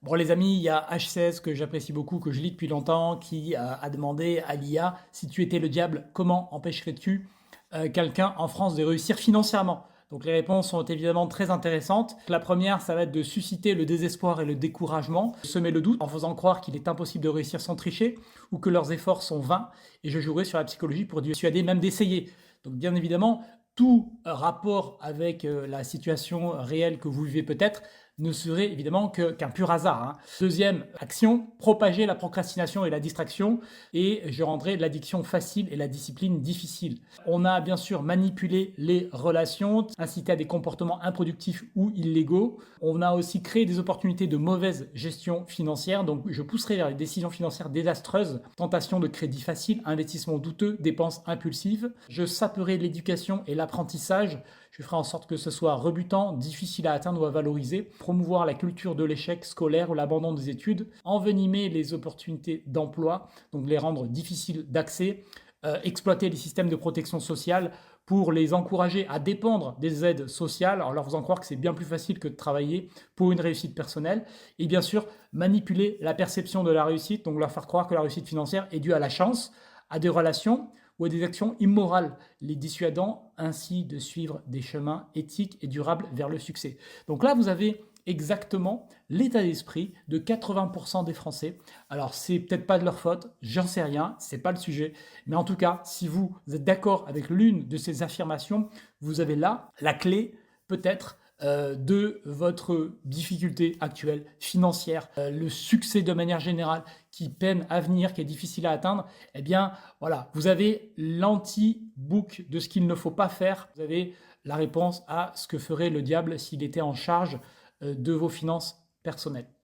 Bon les amis, il y a H16 que j'apprécie beaucoup, que je lis depuis longtemps, qui a demandé à l'IA, si tu étais le diable, comment empêcherais-tu quelqu'un en France de réussir financièrement? Donc les réponses sont évidemment très intéressantes. La première, ça va être de susciter le désespoir et le découragement, semer le doute en faisant croire qu'il est impossible de réussir sans tricher ou que leurs efforts sont vains. Et je jouerai sur la psychologie pour dissuader même d'essayer. Donc bien évidemment, tout rapport avec la situation réelle que vous vivez peut-être ne serait évidemment qu'un pur hasard, hein. Deuxième action, propager la procrastination et la distraction, et je rendrai l'addiction facile et la discipline difficile. On a bien sûr manipulé les relations, incité à des comportements improductifs ou illégaux. On a aussi créé des opportunités de mauvaise gestion financière, donc je pousserai vers les décisions financières désastreuses, tentation de crédit facile, investissement douteux, dépenses impulsives. Je saperai l'éducation et l'apprentissage. Je ferai en sorte que ce soit rebutant, difficile à atteindre ou à valoriser, promouvoir la culture de l'échec scolaire ou l'abandon des études, envenimer les opportunités d'emploi, donc les rendre difficiles d'accès, exploiter les systèmes de protection sociale pour les encourager à dépendre des aides sociales, en leur faisant croire que c'est bien plus facile que de travailler pour une réussite personnelle, et bien sûr manipuler la perception de la réussite, donc leur faire croire que la réussite financière est due à la chance, à des relations ou à des actions immorales, les dissuadant ainsi de suivre des chemins éthiques et durables vers le succès. Donc là, vous avez exactement l'état d'esprit de 80% des Français. Alors, c'est peut-être pas de leur faute, j'en sais rien, c'est pas le sujet. Mais en tout cas, si vous êtes d'accord avec l'une de ces affirmations, vous avez là la clé, peut-être, de votre difficulté actuelle financière, le succès de manière générale qui peine à venir, qui est difficile à atteindre, eh bien voilà, vous avez l'anti-book de ce qu'il ne faut pas faire. Vous avez la réponse à ce que ferait le diable s'il était en charge de vos finances personnelles.